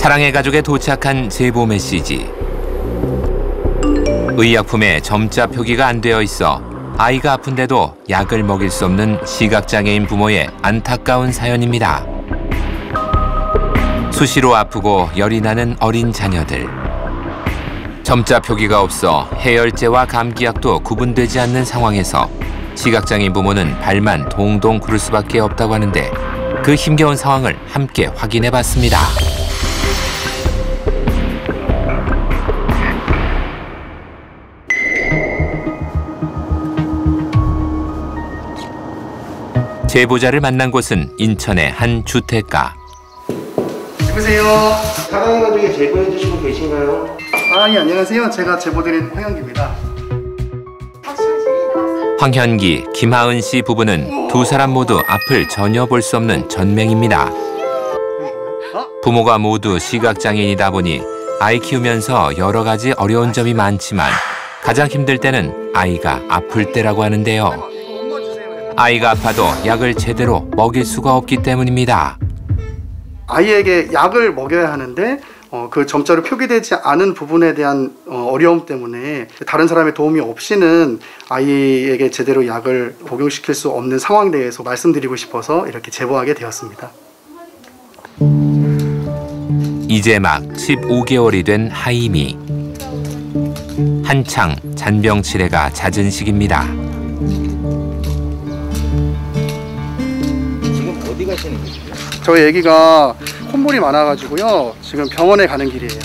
사랑의 가족에 도착한 제보 메시지. 의약품에 점자 표기가 안 되어 있어 아이가 아픈데도 약을 먹일 수 없는 시각장애인 부모의 안타까운 사연입니다. 수시로 아프고 열이 나는 어린 자녀들. 점자 표기가 없어 해열제와 감기약도 구분되지 않는 상황에서 시각장애인 부모는 발만 동동 구를 수밖에 없다고 하는데 그 힘겨운 상황을 함께 확인해봤습니다. 제보자를 만난 곳은 인천의 한 주택가. 여보세요. 사랑의 가족에 제보해 주시고 계신가요? 예, 안녕하세요. 제가 제보드린 황현기입니다. 황현기, 김하은 씨 부부는 두 사람 모두 앞을 전혀 볼 수 없는 전맹입니다. 부모가 모두 시각장애인이다 보니 아이 키우면서 여러 가지 어려운 점이 많지만 가장 힘들 때는 아이가 아플 때라고 하는데요. 아이가 아파도 약을 제대로 먹일 수가 없기 때문입니다. 아이에게 약을 먹여야 하는데 그 점자로 표기되지 않은 부분에 대한 어려움 때문에 다른 사람의 도움이 없이는 아이에게 제대로 약을 복용시킬 수 없는 상황에 대해서 말씀드리고 싶어서 이렇게 제보하게 되었습니다. 이제 막 15개월이 된 하임이. 한창 잔병 치레가 잦은 시기입니다. 지금 어디 가시는 거죠? 저희 아기가 콧물이 많아가지고요. 지금 병원에 가는 길이에요.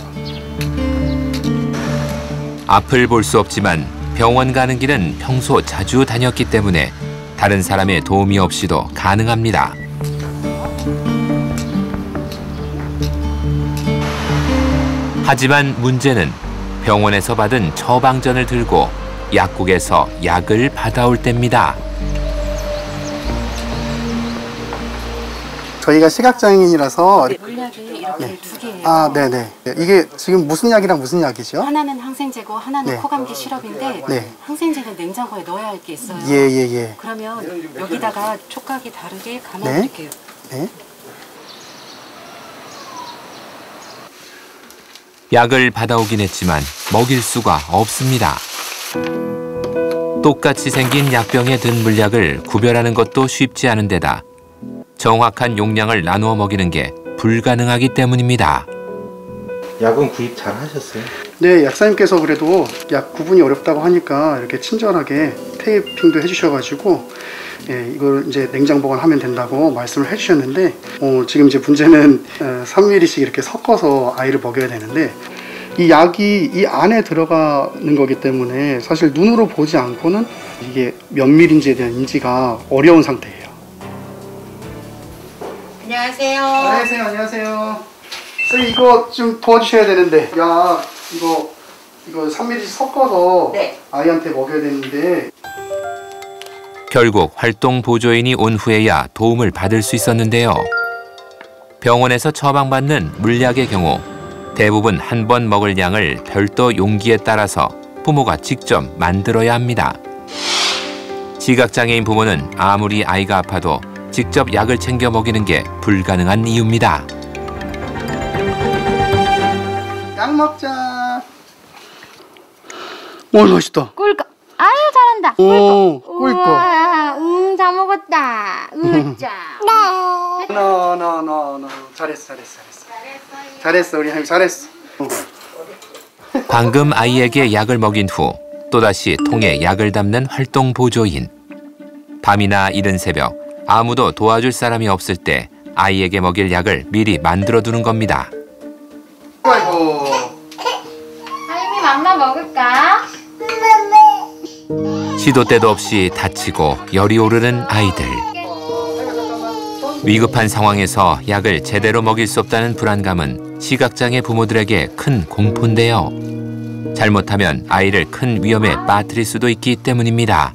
앞을 볼 수 없지만 병원 가는 길은 평소 자주 다녔기 때문에 다른 사람의 도움이 없이도 가능합니다. 하지만 문제는 병원에서 받은 처방전을 들고 약국에서 약을 받아올 때입니다. 저희가 시각장애인이라서 물약이 이렇게 두 개예요. 네네. 이게 지금 무슨 약이랑 무슨 약이죠? 하나는 항생제고 하나는 네. 코감기 시럽인데 네. 항생제는 냉장고에 넣어야 할 게 있어요. 예. 그러면 여기다가 촉각이 다르게 감아 네. 드릴게요. 네. 약을 받아오긴 했지만 먹일 수가 없습니다. 똑같이 생긴 약병에 든 물약을 구별하는 것도 쉽지 않은 데다 정확한 용량을 나누어 먹이는 게 불가능하기 때문입니다. 약은 구입 잘 하셨어요? 네, 약사님께서 그래도 약 구분이 어렵다고 하니까 이렇게 친절하게 테이핑도 해주셔가지고 이걸 이제 냉장 보관하면 된다고 말씀을 해주셨는데 지금 이제 문제는 3ml씩 이렇게 섞어서 아이를 먹여야 되는데 이 약이 이 안에 들어가는 거기 때문에 사실 눈으로 보지 않고는 이게 몇 밀인지에 대한 인지가 어려운 상태예요. 안녕하세요. 안녕하세요. 선생님 이거 좀 도와주셔야 되는데 약 이거 3ml 섞어서 네. 아이한테 먹여야 되는데 결국 활동 보조인이 온 후에야 도움을 받을 수 있었는데요. 병원에서 처방받는 물약의 경우 대부분 한 번 먹을 양을 별도 용기에 따라서 부모가 직접 만들어야 합니다. 시각장애인 부모는 아무리 아이가 아파도 직접 약을 챙겨 먹이는 게 불가능한 이유입니다. 약 먹자. 오, 맛있다. 꿀꺽. 아유 잘한다. 오, 꿀꺽. 꿀꺽. 우와, 잘 먹었다. 으짜. 너. 잘했어, 우리 하임 잘했어. 방금 아이에게 약을 먹인 후 또다시 통에 약을 담는 활동 보조인. 밤이나 이른 새벽 아무도 도와줄 사람이 없을 때 아이에게 먹일 약을 미리 만들어 두는 겁니다. 아이고. 하임이 맘마 먹을까? 시도 때도 없이 다치고 열이 오르는 아이들. 위급한 상황에서 약을 제대로 먹일 수 없다는 불안감은 시각장애 부모들에게 큰 공포인데요. 잘못하면 아이를 큰 위험에 빠뜨릴 수도 있기 때문입니다.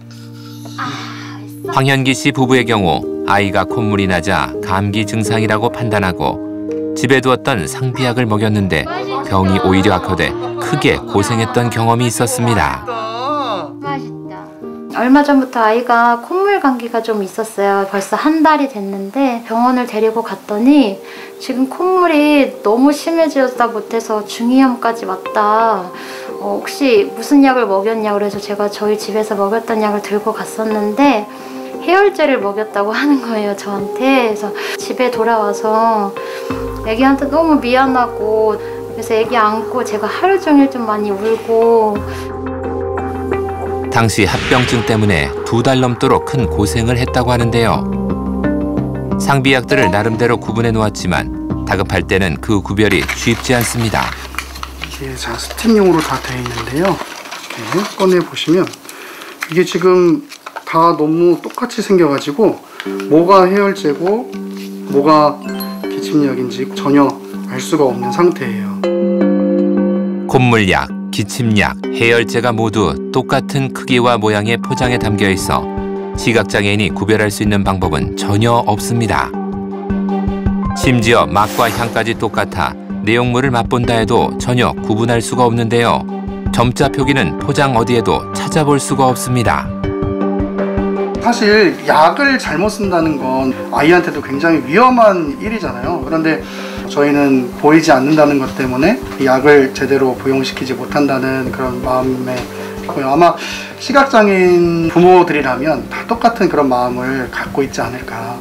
황현기 씨 부부의 경우 아이가 콧물이 나자 감기 증상이라고 판단하고 집에 두었던 상비약을 먹였는데 병이 오히려 악화돼 크게 고생했던 경험이 있었습니다. 맛있다. 얼마 전부터 아이가 콧물 감기가 좀 있었어요. 벌써 한 달이 됐는데 병원을 데리고 갔더니 지금 콧물이 너무 심해지다 못해서 중이염까지 왔다. 혹시 무슨 약을 먹였냐고 그래서 제가 저희 집에서 먹였던 약을 들고 갔었는데 해열제를 먹였다고 하는 거예요, 저한테. 그래서 집에 돌아와서 애기한테 너무 미안하고 그래서 애기 안고 제가 하루 종일 좀 많이 울고. 당시 합병증 때문에 2달 넘도록 큰 고생을 했다고 하는데요. 상비약들을 나름대로 구분해 놓았지만 다급할 때는 그 구별이 쉽지 않습니다. 이게 자 스팀용으로 다 되어 있는데요. 이렇게 꺼내 보시면 이게 지금 다 너무 똑같이 생겨가지고 뭐가 해열제고 뭐가 기침약인지 전혀 알 수가 없는 상태예요. 콧물약, 기침약, 해열제가 모두 똑같은 크기와 모양의 포장에 담겨 있어 시각장애인이 구별할 수 있는 방법은 전혀 없습니다. 심지어 맛과 향까지 똑같아 내용물을 맛본다 해도 전혀 구분할 수가 없는데요. 점자 표기는 포장 어디에도 찾아볼 수가 없습니다. 사실 약을 잘못 쓴다는 건 아이한테도 굉장히 위험한 일이잖아요. 그런데 저희는 보이지 않는다는 것 때문에 약을 제대로 복용시키지 못한다는 그런 마음에 하고요. 아마 시각장애인 부모들이라면 다 똑같은 그런 마음을 갖고 있지 않을까.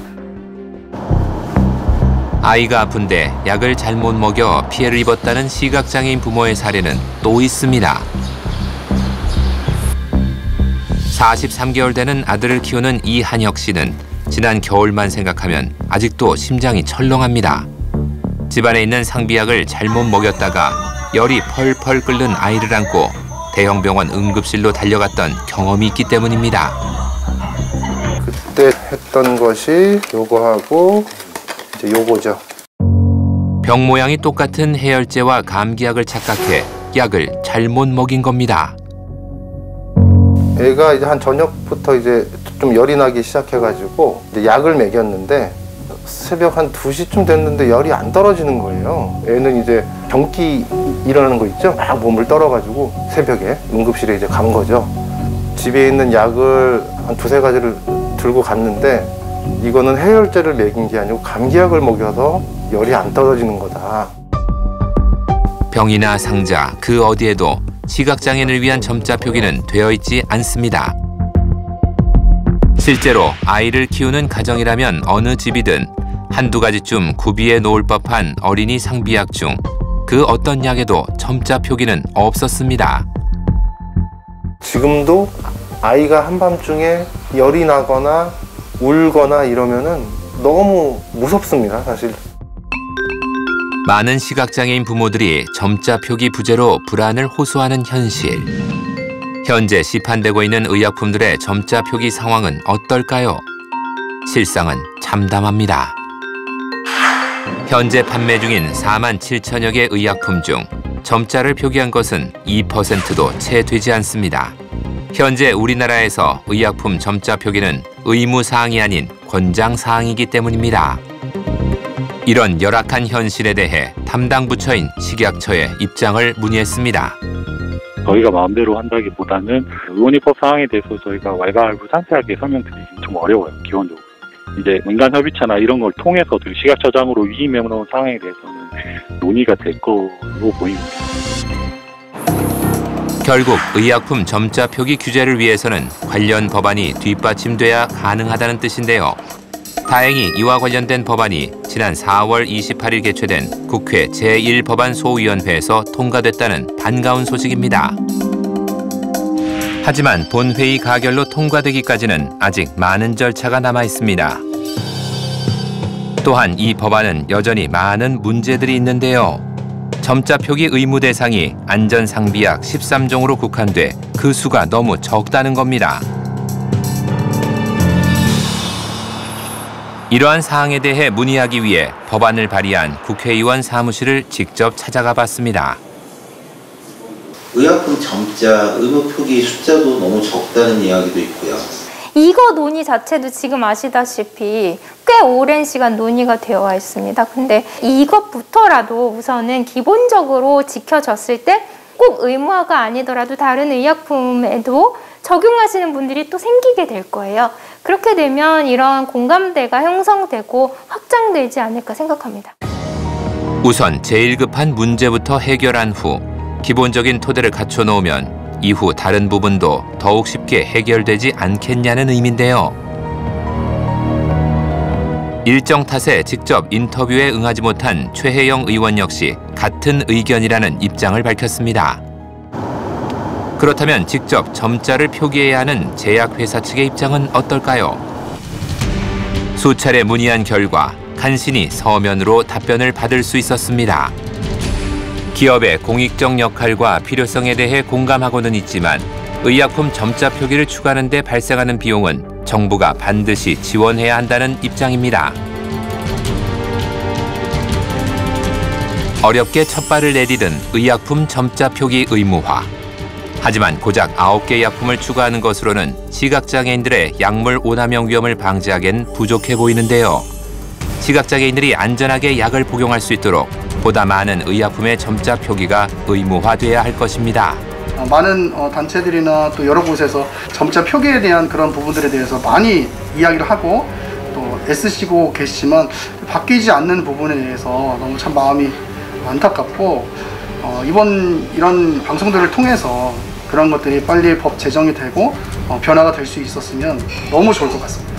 아이가 아픈데 약을 잘못 먹여 피해를 입었다는 시각장애인 부모의 사례는 또 있습니다. 43개월 되는 아들을 키우는 이한혁 씨는 지난 겨울만 생각하면 아직도 심장이 철렁합니다. 집안에 있는 상비약을 잘못 먹였다가 열이 펄펄 끓는 아이를 안고 대형 병원 응급실로 달려갔던 경험이 있기 때문입니다. 그때 했던 것이 요거하고 이제 요거죠. 병 모양이 똑같은 해열제와 감기약을 착각해 약을 잘못 먹인 겁니다. 애가 이제 한 저녁부터 이제 좀 열이 나기 시작해가지고 이제 약을 먹였는데 새벽 한 2시쯤 됐는데 열이 안 떨어지는 거예요. 애는 이제 경기 일어나는 거 있죠? 막 몸을 떨어가지고 새벽에 응급실에 이제 간 거죠. 집에 있는 약을 한 2-3가지를 들고 갔는데 이거는 해열제를 먹인 게 아니고 감기약을 먹여서 열이 안 떨어지는 거다. 병이나 상자 그 어디에도 시각장애인을 위한 점자 표기는 되어 있지 않습니다. 실제로 아이를 키우는 가정이라면 어느 집이든 한두 가지쯤 구비해 놓을 법한 어린이 상비약 중 그 어떤 약에도 점자 표기는 없었습니다. 지금도 아이가 한밤중에 열이 나거나 울거나 이러면은 너무 무섭습니다, 사실. 많은 시각장애인 부모들이 점자 표기 부재로 불안을 호소하는 현실. 현재 시판되고 있는 의약품들의 점자 표기 상황은 어떨까요? 실상은 참담합니다. 현재 판매 중인 47,000여 개 의약품 중 점자를 표기한 것은 2%도 채 되지 않습니다. 현재 우리나라에서 의약품 점자 표기는 의무사항이 아닌 권장사항이기 때문입니다. 이런 열악한 현실에 대해 담당 부처인 식약처에 입장을 문의했습니다. 저희가 마음대로 한다기보다는 의원입법 사항에 대해서 저희가 왈가왈부 상세하게 설명드리기 좀 어려워요, 기본적으로. 이제 민간협의체나 이런 걸 통해서 식약처장으로 위임해놓은 상황에 대해서는 논의가 될 거로 보입니다. 결국 의약품 점자 표기 규제를 위해서는 관련 법안이 뒷받침돼야 가능하다는 뜻인데요. 다행히 이와 관련된 법안이 지난 4월 28일 개최된 국회 제1법안소위원회에서 통과됐다는 반가운 소식입니다. 하지만 본회의 가결로 통과되기까지는 아직 많은 절차가 남아 있습니다. 또한 이 법안은 여전히 많은 문제들이 있는데요. 점자 표기 의무 대상이 안전상비약 13종으로 국한돼 그 수가 너무 적다는 겁니다. 이러한 사항에 대해 문의하기 위해 법안을 발의한 국회의원 사무실을 직접 찾아가 봤습니다. 의약품 점자 의무 표기 숫자도 너무 적다는 이야기도 있고요. 이거 논의 자체도 지금 아시다시피 꽤 오랜 시간 논의가 되어 와 있습니다. 근데 이것부터라도 우선은 기본적으로 지켜졌을 때 꼭 의무화가 아니더라도 다른 의약품에도 적용하시는 분들이 또 생기게 될 거예요. 그렇게 되면 이런 공감대가 형성되고 확장되지 않을까 생각합니다. 우선 제일 급한 문제부터 해결한 후 기본적인 토대를 갖춰 놓으면 이후 다른 부분도 더욱 쉽게 해결되지 않겠냐는 의미인데요. 일정 탓에 직접 인터뷰에 응하지 못한 최혜영 의원 역시 같은 의견이라는 입장을 밝혔습니다. 그렇다면 직접 점자를 표기해야 하는 제약회사 측의 입장은 어떨까요? 수차례 문의한 결과 간신히 서면으로 답변을 받을 수 있었습니다. 기업의 공익적 역할과 필요성에 대해 공감하고는 있지만 의약품 점자 표기를 추가하는 데 발생하는 비용은 정부가 반드시 지원해야 한다는 입장입니다. 어렵게 첫 발을 내디딘 의약품 점자 표기 의무화. 하지만 고작 9개 약품을 추가하는 것으로는 시각장애인들의 약물 오남용 위험을 방지하기엔 부족해 보이는데요. 시각장애인들이 안전하게 약을 복용할 수 있도록 보다 많은 의약품의 점자 표기가 의무화돼야 할 것입니다. 많은 단체들이나 또 여러 곳에서 점자 표기에 대한 그런 부분들에 대해서 많이 이야기를 하고 또 애쓰시고 계시지만 바뀌지 않는 부분에 대해서 너무 참 마음이 안타깝고 이번 이런 방송들을 통해서 그런 것들이 빨리 법 제정이 되고 변화가 될 수 있었으면 너무 좋을 것 같습니다.